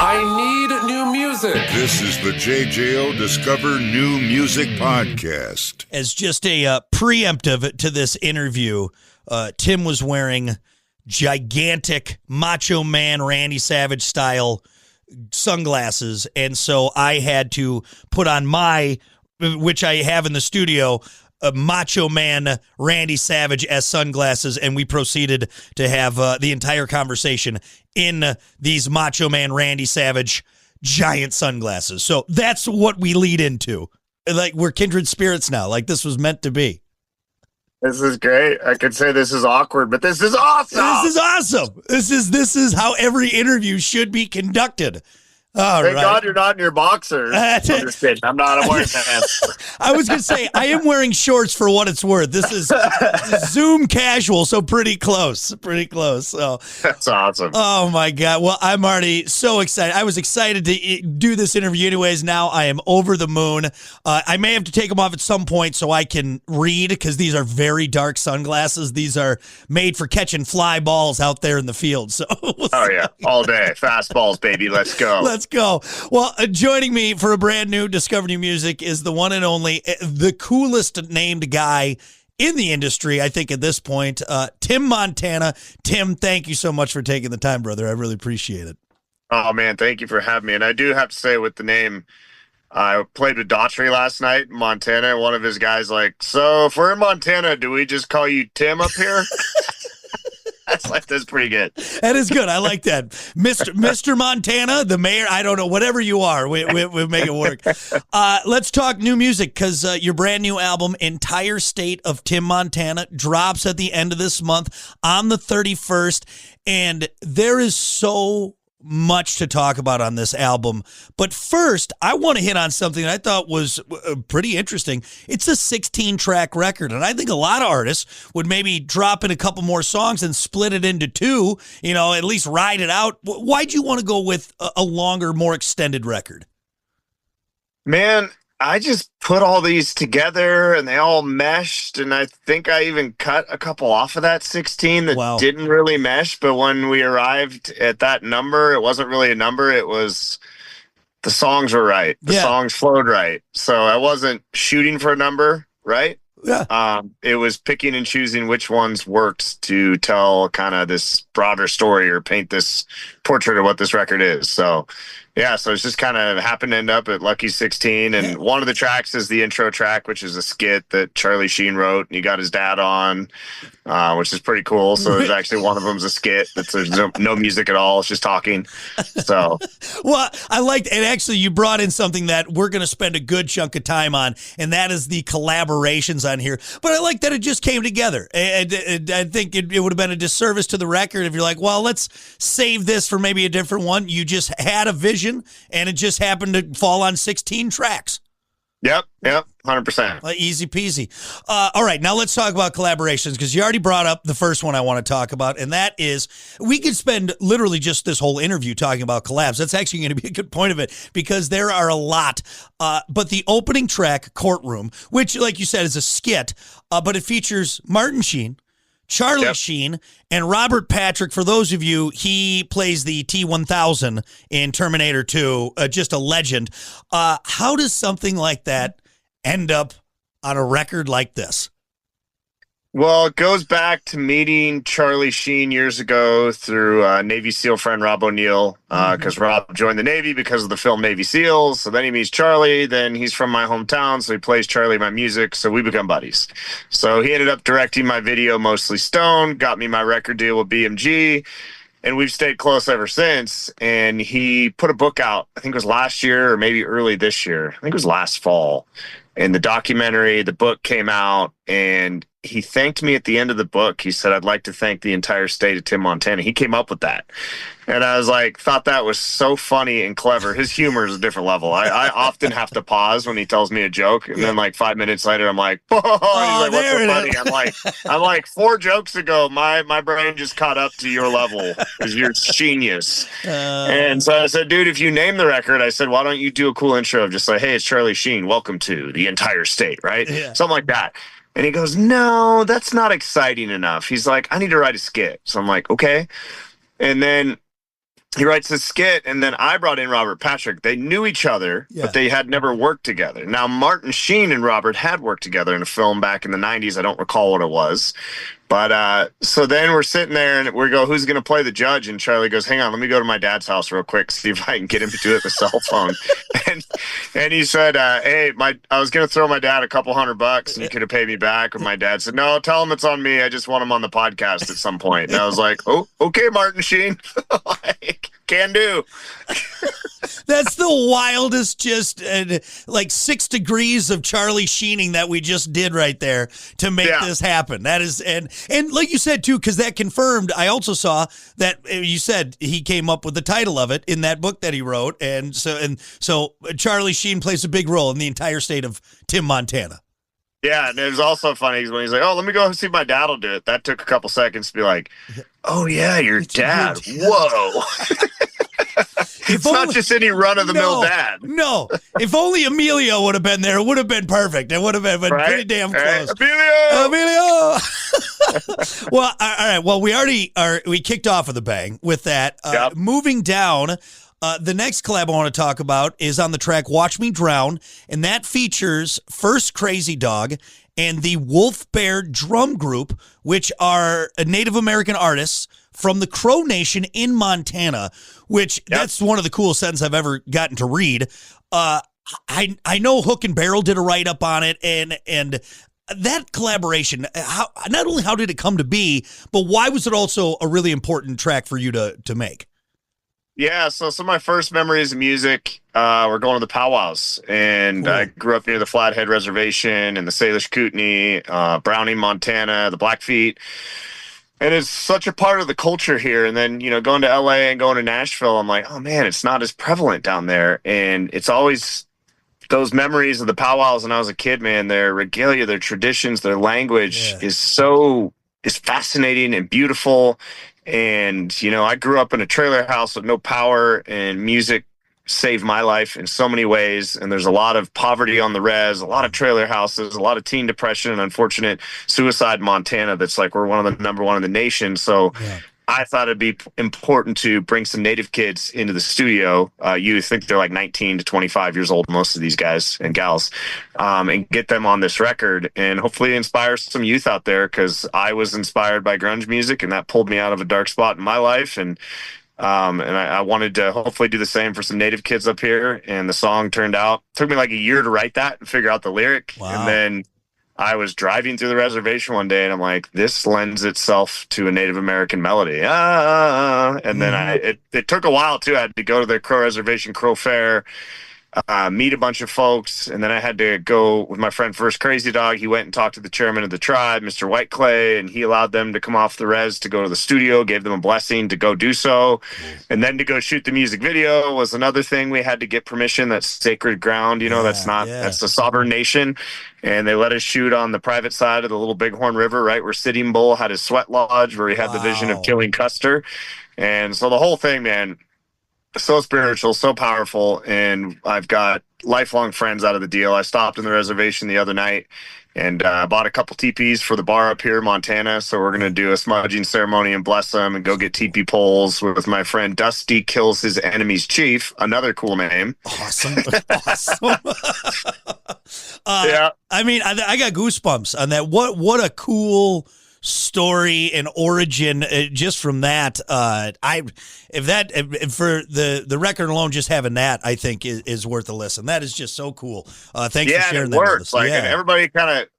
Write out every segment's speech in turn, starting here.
I need new music. This is the JJO Discover New Music Podcast. As just a preemptive to this interview, Tim was wearing gigantic Macho Man Randy Savage style sunglasses, and so I had to put on my, which I have in the studio, Macho Man Randy Savage as sunglasses, and we proceeded to have the entire conversation in these Macho Man Randy Savage giant sunglasses. So that's what we lead into. Like, we're kindred spirits now. Like, this was meant to be. This is great. I could say this is awkward, but this is awesome. This is awesome. This is how every interview should be conducted. Thank God you're not in your boxers. I'm just kidding. I'm not. I'm wearing pants. I was going to say, I am wearing shorts for what it's worth. This is Zoom casual, so pretty close. Pretty close. So that's awesome. Oh, my God. Well, I'm already so excited. I was excited to do this interview anyways. Now I am over the moon. I may have to take them off at some point so I can read, because these are very dark sunglasses. These are made for catching fly balls out there in the field. So oh, yeah. All day. Fastballs, baby. Let's go. Let's go. Well, joining me for a brand new Discover New Music is the one and only, the coolest named guy in the industry, I think, at this point, Tim Montana. Tim, thank you so much for taking the time, brother. I really appreciate it. Oh, man, thank you for having me. And I do have to say, with the name, I played with Daughtry last night in Montana. One of his guys like, so if we're in Montana, do we just call you Tim up here? That's pretty good. That is good. I like that. Mr. Montana, the mayor, I don't know, whatever you are, we make it work. Let's talk new music, because your brand new album, Entire State of Tim Montana, drops at the end of this month on the 31st. And there is so much to talk about on this album. But first, I want to hit on something that I thought was pretty interesting. It's a 16-track record, and I think a lot of artists would maybe drop in a couple more songs and split it into two, at least ride it out. Why'd you want to go with a longer, more extended record? Man, I just put all these together and they all meshed, and I think I even cut a couple off of that 16 that didn't really mesh. But when we arrived at that number, it wasn't really a number. It was the songs were right. The songs flowed right. So I wasn't shooting for a number, right? Yeah. It was picking and choosing which ones worked to tell kind of this broader story or paint this portrait of what this record is. So yeah, so it's just kind of happened to end up at Lucky 16. And one of the tracks is the intro track, which is a skit that Charlie Sheen wrote, and he got his dad on, which is pretty cool. So there's actually one of them's a skit. There's no music at all. It's just talking. So, well, I liked, and actually you brought in something that we're going to spend a good chunk of time on, and that is the collaborations on here. But I like that it just came together. And I think it would have been a disservice to the record if you're like, well, let's save this for maybe a different one. You just had a vision, and it just happened to fall on 16 tracks. Yep, 100%. Easy peasy. All right, now let's talk about collaborations, because you already brought up the first one I want to talk about, and that is, we could spend literally just this whole interview talking about collabs. That's actually going to be a good point of it, because there are a lot. But the opening track, Courtroom, which, like you said, is a skit, but it features Martin Sheen, Charlie Sheen, and Robert Patrick. For those of you, he plays the T-1000 in Terminator 2, just a legend. How does something like that end up on a record like this? Well, it goes back to meeting Charlie Sheen years ago through Navy SEAL friend Rob O'Neill, because Rob joined the Navy because of the film Navy SEALs. So then he meets Charlie. Then he's from my hometown, so he plays Charlie my music. So we become buddies. So he ended up directing my video, Mostly Stone, got me my record deal with BMG, and we've stayed close ever since. And he put a book out, I think it was last year or maybe early this year. I think it was last fall. And the book came out, and he thanked me at the end of the book. He said, I'd like to thank the entire state of Tim Montana. He came up with that. And I was like, thought that was so funny and clever. His humor is a different level. I often have to pause when he tells me a joke. And then like 5 minutes later, I'm like, oh, he's like, what's so funny? I'm like 4 jokes ago, my brain just caught up to your level because you're genius. And so I said, dude, if you name the record, I said, why don't you do a cool intro of just like, hey, it's Charlie Sheen. Welcome to the entire state, right? Yeah. Something like that. And he goes, no, that's not exciting enough. He's like, I need to write a skit. So I'm like, okay. And then he writes this skit, and then I brought in Robert Patrick. They knew each other, but they had never worked together. Now, Martin Sheen and Robert had worked together in a film back in the 90s. I don't recall what it was. But so then we're sitting there, and we go, who's going to play the judge? And Charlie goes, hang on, let me go to my dad's house real quick, see if I can get him to do it with a cell phone. And he said, hey, I was going to throw my dad a couple $100, and he could have paid me back. And my dad said, no, tell him it's on me. I just want him on the podcast at some point. And I was like, oh, okay, Martin Sheen. Like, can do. That's the wildest, just like 6 degrees of Charlie Sheening that we just did right there to make this happen. That is, and like you said too, because that confirmed. I also saw that you said he came up with the title of it in that book that he wrote, and so Charlie Sheen plays a big role in the entire state of Tim, Montana. Yeah, and it was also funny when he's like, oh, let me go see if my dad will do it. That took a couple seconds to be like, oh, yeah, your dad. Whoa. It's not just any run-of-the-mill dad. No. If only Emilio would have been there, it would have been perfect. It would have been pretty damn close. Emilio! Well, all right. Well, we kicked off with a bang with that. Moving down, the next collab I want to talk about is on the track Watch Me Drown, and that features First Crazy Dog and the Wolfbear Drum Group, which are Native American artists from the Crow Nation in Montana, which that's one of the coolest sentences I've ever gotten to read. I know Hook and Barrel did a write-up on it, and that collaboration, not only how did it come to be, but why was it also a really important track for you to make? Yeah, so some of my first memories of music were going to the powwows, and I grew up near the Flathead Reservation and the Salish Kootenai, Browning, Montana, the Blackfeet. And it's such a part of the culture here. And then, going to LA and going to Nashville, I'm like, oh man, it's not as prevalent down there. And it's always those memories of the powwows when I was a kid, man. Their regalia, their traditions, their language is fascinating and beautiful. And, I grew up in a trailer house with no power, and music saved my life in so many ways. And there's a lot of poverty on the res, a lot of trailer houses, a lot of teen depression and unfortunate suicide in Montana. That's like, we're one of the number one in the nation. So I thought it'd be important to bring some Native kids into the studio. You think they're like 19 to 25 years old, most of these guys and gals, and get them on this record and hopefully inspire some youth out there. Cause I was inspired by grunge music, and that pulled me out of a dark spot in my life. And I wanted to hopefully do the same for some Native kids up here. And the song took me like a year to write that and figure out the lyric. Wow. And then I was driving through the reservation one day, and I'm like, this lends itself to a Native American melody. And then it took a while too. I had to go to the Crow Reservation Crow Fair, meet a bunch of folks, and then I had to go with my friend First Crazy Dog. He went and talked to the chairman of the tribe, Mr. White Clay, and he allowed them to come off the res to go to the studio, gave them a blessing to go do so. And then to go shoot the music video was another thing. We had to get permission. That's sacred ground, that's the sovereign nation. And they let us shoot on the private side of the Little Bighorn River, right where Sitting Bull had his sweat lodge, where he had the vision of killing Custer. And so the whole thing, man, so spiritual, so powerful, and I've got lifelong friends out of the deal. I stopped in the reservation the other night and bought a couple teepees for the bar up here in Montana. So we're going to do a smudging ceremony and bless them and go get teepee poles with my friend Dusty Kills His Enemy's Chief, another cool name. Awesome. I mean, I got goosebumps on that. What a cool story and origin just from that. If for the record alone, just having that, I think is worth a listen. That is just so cool. Thanks for sharing that with us. And everybody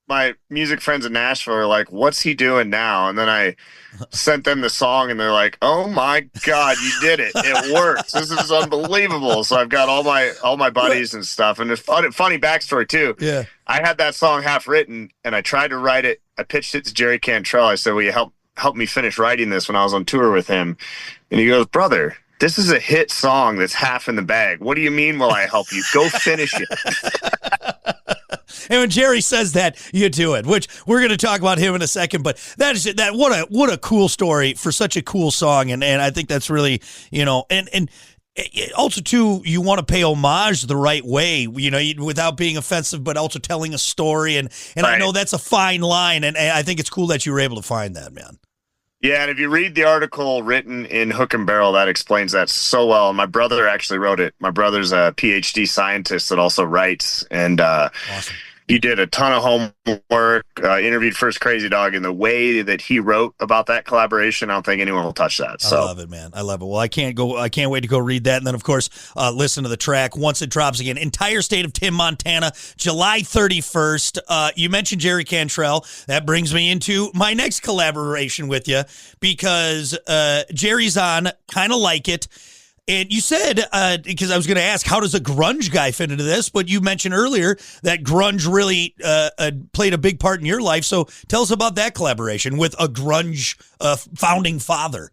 my music friends in Nashville are like, what's he doing now? And then I sent them the song, and they're like, oh my God, you did it. It works. This is unbelievable. So I've got all my buddies and stuff. And there's funny backstory too. Yeah. I had that song half written, and I tried to write it. I pitched it to Jerry Cantrell. I said, will you help me finish writing this when I was on tour with him? And he goes, brother, this is a hit song that's half in the bag. What do you mean will I help you? Go finish it. And when Jerry says that, you do it, which we're going to talk about him in a second. But what a cool story for such a cool song. And I think that's really, and also too, you want to pay homage the right way, without being offensive, but also telling a story. And right. I know that's a fine line. And I think it's cool that you were able to find that, man. Yeah, and if you read the article written in Hook and Barrel, that explains that so well. My brother actually wrote it. My brother's a PhD scientist that also writes, and Awesome. he did a ton of homework, interviewed First Crazy Dog, and the way that he wrote about that collaboration, I don't think anyone will touch that. So. I love it, man. I love it. Well, I can't wait to go read that. And then, of course, listen to the track once it drops again. Entire State of Tim, Montana, July 31st. You mentioned Jerry Cantrell. That brings me into my next collaboration with you because Jerry's on Kind of Like It. And you said, because I was going to ask, how does a grunge guy fit into this? But you mentioned earlier that grunge really played a big part in your life. So tell us about that collaboration with a grunge founding father.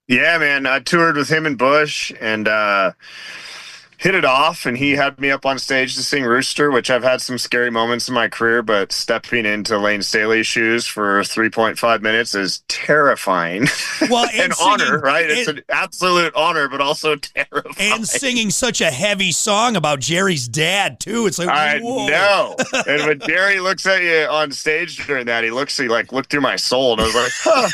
Yeah, man. I toured with him and Bush and hit it off. And he had me up on stage to sing Rooster, which I've had some scary moments in my career. But stepping into Lane Staley's shoes for 3.5 minutes is terrifying. Well, an honor, right? It's an absolute honor, but also terrifying. And singing such a heavy song about Jerry's dad, too. It's like, I whoa. know. And when Jerry looks at you on stage during that, he looked through my soul, and I was like, huh.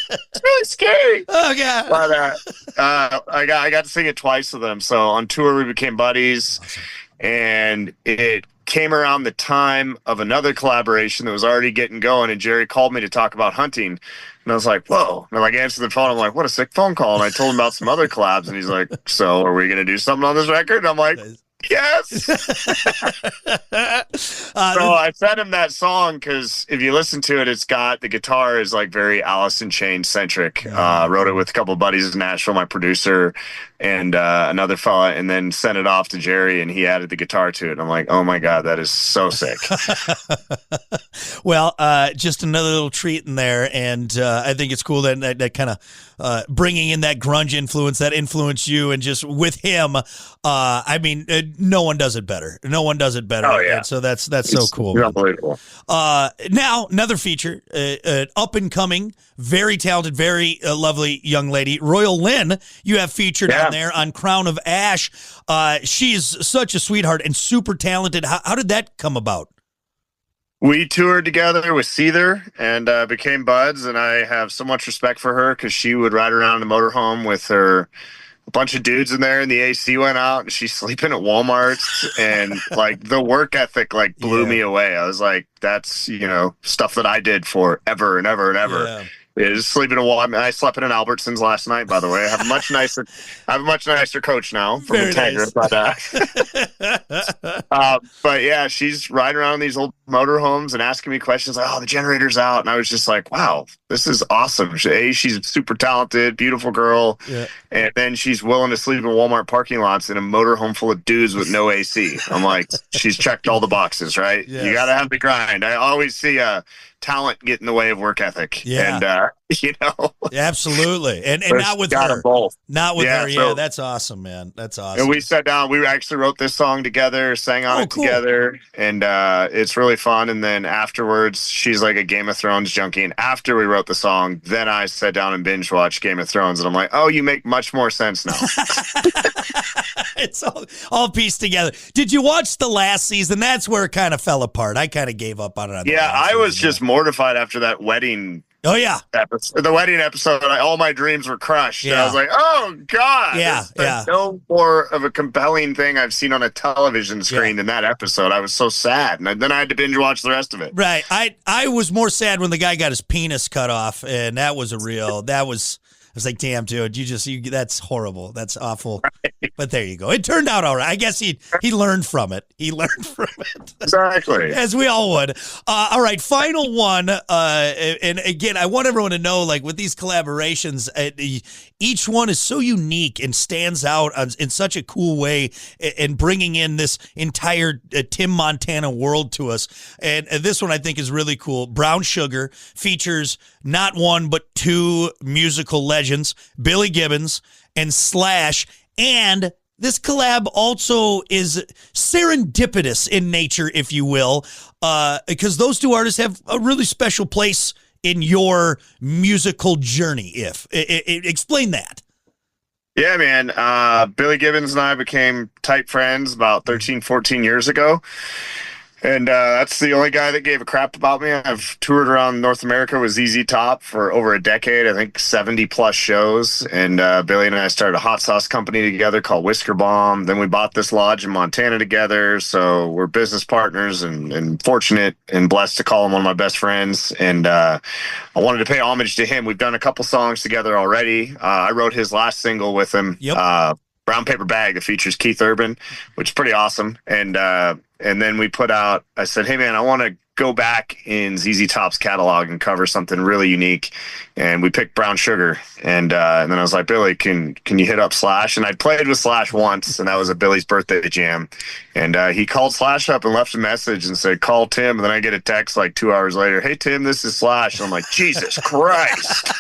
It's really scary. Oh, God. But I got to sing it twice with them. So on tour, we became buddies. Awesome. And it came around the time of another collaboration that was already getting going. And Jerry called me to talk about hunting. And I was like, whoa. And I answered the phone. I'm like, what a sick phone call. And I told him about some other collabs. And he's like, so are we going to do something on this record? And I'm like, yes. So I sent him that song because if you listen to it, it's got the guitar is like very Alice in Chains centric. Wrote it with a couple of buddies in Nashville, my producer, and another fella, and then sent it off to Jerry, and he added the guitar to it. And I'm like, oh my God, that is so sick. Well, just another little treat in there, and I think it's cool that kind of bringing in that grunge influence that influenced you, and just with him, I mean, no one does it better. No one does it better. Oh, yeah. And so that's so cool. Unbelievable. Now, another feature, an up-and-coming, very talented, very lovely young lady, Royale Lynn, you have featured on there on Crown of Ash. She's such a sweetheart and super talented. How did that come about? We toured together with Seether and became buds, and I have so much respect for her because she would ride around in the motorhome with a bunch of dudes in there, and the AC went out, and she's sleeping at Walmart's, and like the work ethic blew me away. I was like, that's stuff that I did forever and ever and ever. Yeah. Is sleeping in I slept in an Albertsons last night, by the way. I have a much nicer coach now from Integra. Nice. But yeah, she's riding around in these old motorhomes and asking me questions like, oh, the generator's out. And I was just like, wow, this is awesome. She's super talented, beautiful girl. Yeah. And then she's willing to sleep in Walmart parking lots in a motorhome full of dudes with no AC. I'm like, she's checked all the boxes, right? Yes. You got to have the grind. I always see talent get in the way of work ethic. Yeah. And, absolutely. And not with her. Both. Not with her. Yeah, that's awesome, man. That's awesome. And we sat down. We actually wrote this song together, sang on it together. And it's really fun. And then afterwards, she's like a Game of Thrones junkie. And after we wrote the song, then I sat down and binge watched Game of Thrones. And I'm like, oh, you make much more sense now. It's all pieced together. Did you watch the last season? That's where it kind of fell apart. I kind of gave up on it. I was just mortified after that wedding. Oh, yeah. The wedding episode, all my dreams were crushed. Yeah. And I was like, oh, God. There's no more of a compelling thing I've seen on a television screen than that episode. I was so sad. And then I had to binge watch the rest of it. Right. I was more sad when the guy got his penis cut off. And that was I was like, damn, dude, that's horrible. That's awful. Right. But there you go. It turned out all right. I guess he learned from it. Exactly. As we all would. All right, final one. And again, I want everyone to know, like, with these collaborations, each one is so unique and stands out in such a cool way and bringing in this entire Tim Montana world to us. And this one I think is really cool. Brown Sugar features not one but two musical legends, Billy Gibbons and Slash. And this collab also is serendipitous in nature, if you will, because those two artists have a really special place in your musical journey. Explain that. Yeah, man. Billy Gibbons and I became tight friends about 13, 14 years ago. And that's the only guy that gave a crap about me. I've toured around North America with ZZ Top for over a decade, I think 70 plus shows. And Billy and I started a hot sauce company together called Whisker Bomb. Then we bought this lodge in Montana together. So we're business partners and fortunate and blessed to call him one of my best friends. And I wanted to pay homage to him. We've done a couple songs together already. I wrote his last single with him. Yep. Brown Paper Bag, that features Keith Urban, which is pretty awesome. And then we put out, I said, hey man, I want to go back in ZZ Top's catalog and cover something really unique. And we picked Brown Sugar. And then I was like, Billy, can you hit up Slash? And I'd played with Slash once, and that was at Billy's birthday jam. And he called Slash up and left a message and said, call Tim. And then I get a text like 2 hours later, hey Tim, this is Slash. And I'm like, Jesus Christ.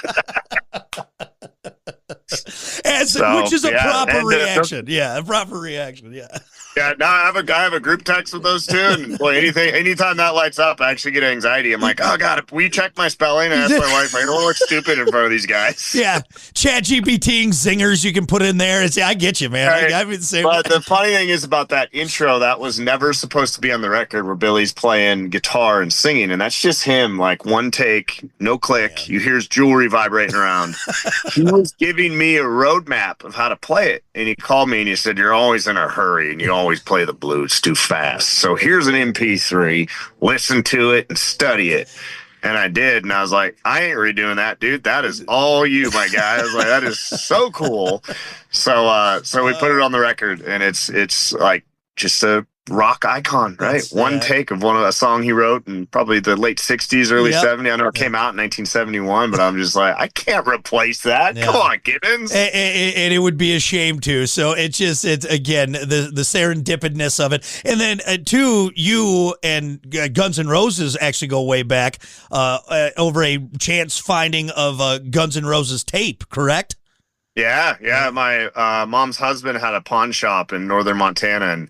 Which is a proper reaction. A proper reaction. Yeah. Yeah, no, I have a group text with those two, and boy, anytime that lights up, I actually get anxiety. I'm like, oh god, will you check my spelling? And I ask my wife, I don't look stupid in front of these guys. Yeah, Chat GPT zingers you can put in there. I get you, man. Right. I mean, but the funny thing is about that intro, that was never supposed to be on the record, where Billy's playing guitar and singing, and that's just him, like one take, no click. You hear his jewelry vibrating around. He was giving me a roadmap of how to play it, and he called me and he said, you're always in a hurry, and you always play the blues too fast. So here's an MP3. Listen to it and study it. And I did, and I was like, I ain't redoing that, dude. That is all you, my guy. I was like, that is so cool. So we put it on the record, and it's like just a rock icon, right? One take of a song he wrote in probably the late 60s, early 70s. I know it came out in 1971, but I'm just like, I can't replace that. Come on, Gibbons. And it would be a shame to. So it's again, the serendipitous of it. And then two, you and Guns N' Roses actually go way back over a chance finding of Guns N' Roses tape, correct? Yeah. My mom's husband had a pawn shop in northern Montana, and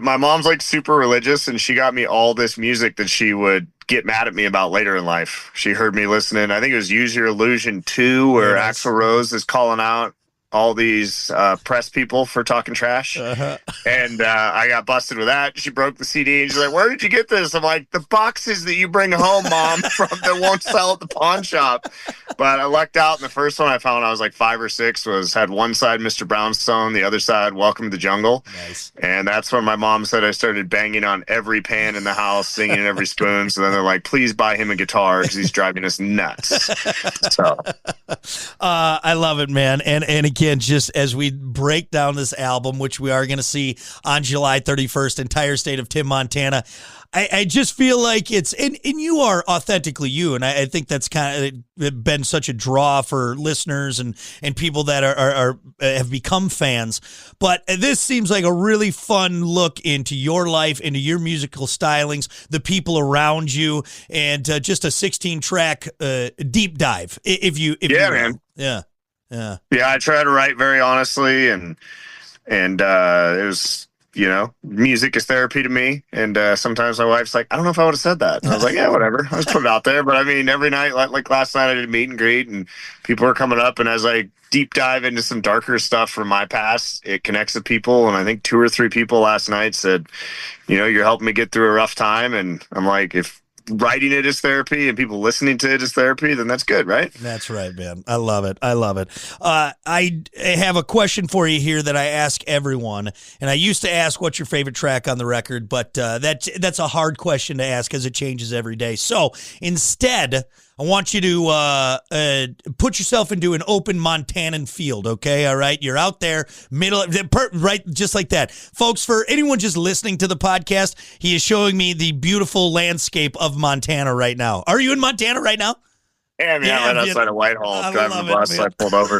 my mom's like super religious, and she got me all this music that she would get mad at me about later in life. She heard me listening. I think it was Use Your Illusion 2, where Axl Rose is calling out all these press people for talking trash. And I got busted with that. She broke the CD, and she's like, where did you get this? I'm like, the boxes that you bring home, Mom, that won't sell at the pawn shop. But I lucked out, and the first one I found when I was like 5 or 6 had one side Mr. Brownstone, the other side Welcome to the Jungle. Nice. And that's when my mom said I started banging on every pan in the house, singing in every spoon. So then they're like, please buy him a guitar because he's driving us nuts. So I love it, man. And again, just as we break down this album, which we are going to see on July 31st, entire state of Tim, Montana, I just feel like it's, and you are authentically you, and I think that's kind of been such a draw for listeners and people that are have become fans. But this seems like a really fun look into your life, into your musical stylings, the people around you, and just a 16-track deep dive. If you man. Yeah. I try to write very honestly, and it was, music is therapy to me. And sometimes my wife's like, I don't know if I would have said that. And I was like, yeah, whatever. I just put it out there. But I mean, every night, like last night, I did a meet and greet, and people are coming up. And as I deep dive into some darker stuff from my past, it connects with people. And I think 2 or 3 people last night said, you're helping me get through a rough time. And I'm like, if writing it is therapy and people listening to it is therapy, then that's good, right? That's right, man. I love it. I have a question for you here that I ask everyone, and I used to ask what's your favorite track on the record, but that's a hard question to ask because it changes every day. So instead, I want you to put yourself into an open Montanan field, okay? All right? You're out there, right, just like that. Folks, for anyone just listening to the podcast, he is showing me the beautiful landscape of Montana right now. Are you in Montana right now? Yeah, man, right outside of Whitehall, driving the bus, I pulled over.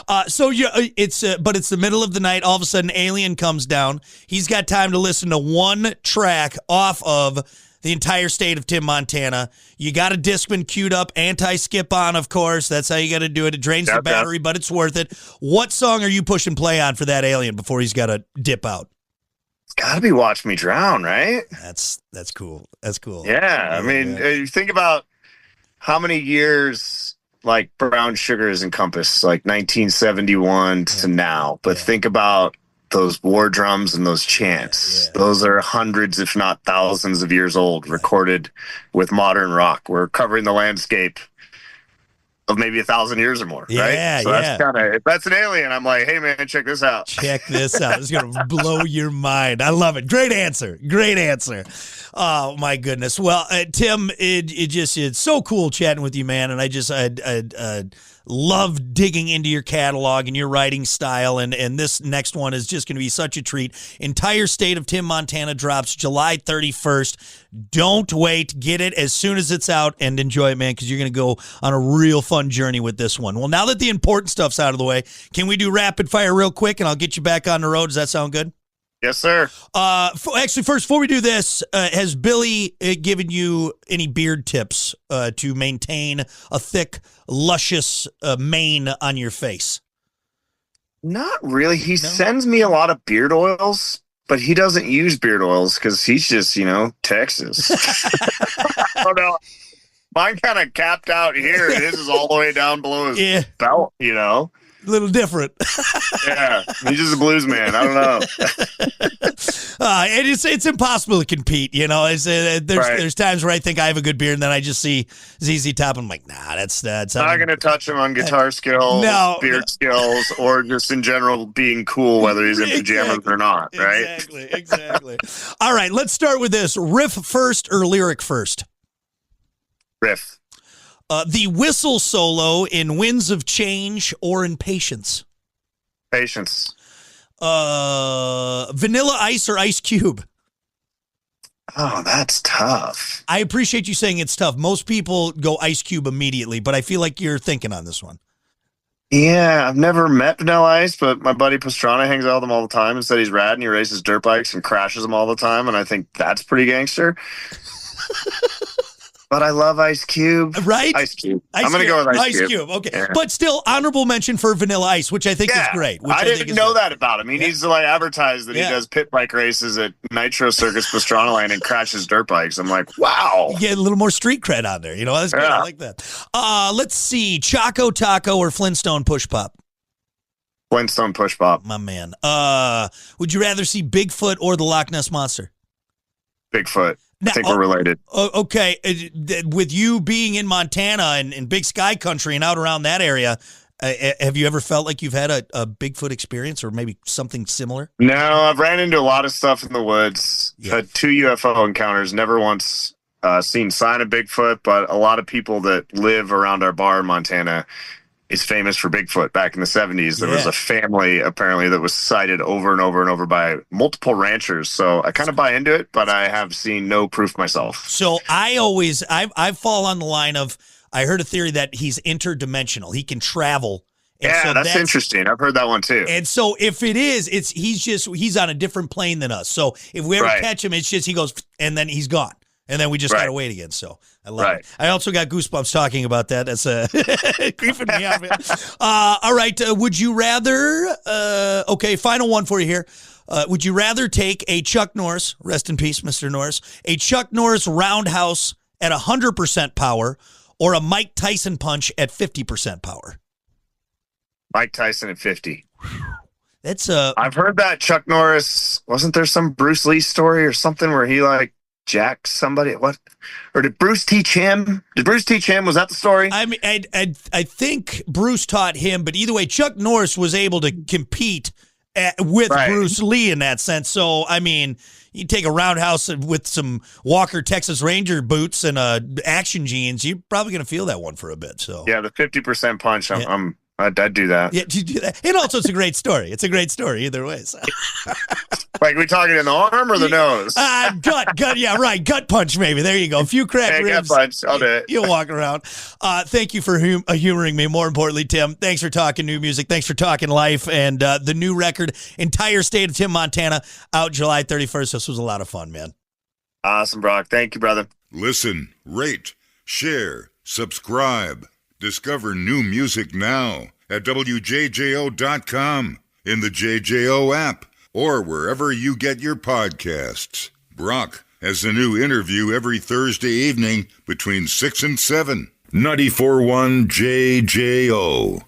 But it's the middle of the night. All of a sudden, Alien comes down. He's got time to listen to one track off of the entire state of Tim, Montana. You got a Discman queued up, anti-skip on, of course. That's how you got to do it. It drains the battery, but it's worth it. What song are you pushing play on for that Alien before he's got to dip out? It's got to be Watch Me Drown, right? That's cool. That's cool. Yeah, I mean, you think about how many years like Brown Sugar has encompassed, like 1971 to now. But think about those war drums and those chants. Yeah. Those are hundreds, if not thousands of years old, recorded with modern rock. We're covering the landscape of maybe 1,000 years or more, right? So that's kind of, if that's an alien, I'm like, hey man, check this out. Check this out. It's going to blow your mind. I love it. Great answer. Oh my goodness. Well, Tim, it's so cool chatting with you, man. And I love digging into your catalog and your writing style, and this next one is just going to be such a treat. Entire State of Tim Montana drops July 31st. Don't wait. Get it as soon as it's out and enjoy it, man, because you're going to go on a real fun journey with this one. Well, now that the important stuff's out of the way, can we do rapid fire real quick, and I'll get you back on the road? Does that sound good? Yes, sir. Actually, first, before we do this, has Billy given you any beard tips to maintain a thick, luscious mane on your face? Not really. He sends me a lot of beard oils, but he doesn't use beard oils because he's just, Texas. Oh, no. Mine kind of capped out here. His is all the way down below his belt, A little different. Yeah, he's just a blues man. I don't know. And it's impossible to compete. There's times where I think I have a good beard, and then I just see ZZ Top, and I'm like, nah, that's not going to touch him on guitar skills, beard skills, or just in general being cool, whether he's in pajamas or not. Right? Exactly. All right, let's start with this: riff first or lyric first? Riff. The whistle solo in Winds of Change or in Patience? Patience. Vanilla Ice or Ice Cube? Oh, that's tough. I appreciate you saying it's tough. Most people go Ice Cube immediately, but I feel like you're thinking on this one. Yeah, I've never met Vanilla Ice, but my buddy Pastrana hangs out with him all the time and said he's rad and he races dirt bikes and crashes them all the time, and I think that's pretty gangster. But I love Ice Cube. Right? Ice Cube. I'm going to go with Ice Cube. Ice Cube, okay. Yeah. But still, honorable mention for Vanilla Ice, which I think is great. I didn't know that about him. He needs to advertise that he does pit bike races at Nitro Circus Pastrana Land and crashes dirt bikes. I'm like, wow. You get a little more street cred on there. That's good. I like that. Let's see. Choco Taco or Flintstone Push Pop? Flintstone Push Pop. My man. Would you rather see Bigfoot or the Loch Ness Monster? Bigfoot. Now, I think we're related. Okay. With you being in Montana and Big Sky Country and out around that area, have you ever felt like you've had a Bigfoot experience or maybe something similar? No, I've ran into a lot of stuff in the woods. Yeah. Had 2 UFO encounters, never once seen sign of Bigfoot, but a lot of people that live around our bar in Montana is famous for Bigfoot. Back in the 70s, there was a family apparently that was sighted over and over and over by multiple ranchers. So I kind of buy into it, but I have seen no proof myself. So I fall on the line of, I heard a theory that he's interdimensional. He can travel. Yeah, that's interesting. I've heard that one too. And so if it is, he's on a different plane than us. So if we ever catch him, it's just he goes and then he's gone. And then we just got to wait again. So I love it. I also got goosebumps talking about that. That's creeping me out, man. All right. Would you rather, final one for you here. Would you rather take a Chuck Norris, rest in peace, Mr. Norris, a Chuck Norris roundhouse at 100% power or a Mike Tyson punch at 50% power? Mike Tyson at 50. That's I've heard that Chuck Norris, wasn't there some Bruce Lee story or something where he jacked somebody? What? Or did Bruce teach him? Was that the story? I mean, I think Bruce taught him, but either way, Chuck Norris was able to compete with Bruce Lee in that sense. So, I mean, you take a roundhouse with some Walker Texas Ranger boots and action jeans, you're probably going to feel that one for a bit. So yeah, the 50% punch, I'd do that. Yeah, you do that. And also, it's a great story. It's a great story either way. So. We talking in the arm or the nose? Gut. Yeah, right. Gut punch, maybe. There you go. A few cracked ribs. Gut punch. I'll do it. You'll walk around. Thank you for humoring me. More importantly, Tim, thanks for talking new music. Thanks for talking life. And the new record, Entire State of Tim Montana, out July 31st. This was a lot of fun, man. Awesome, Brock. Thank you, brother. Listen, rate, share, subscribe. Discover new music now at WJJO.com, in the JJO app, or wherever you get your podcasts. Brock has a new interview every Thursday evening between 6 and 7. 94.1 JJO.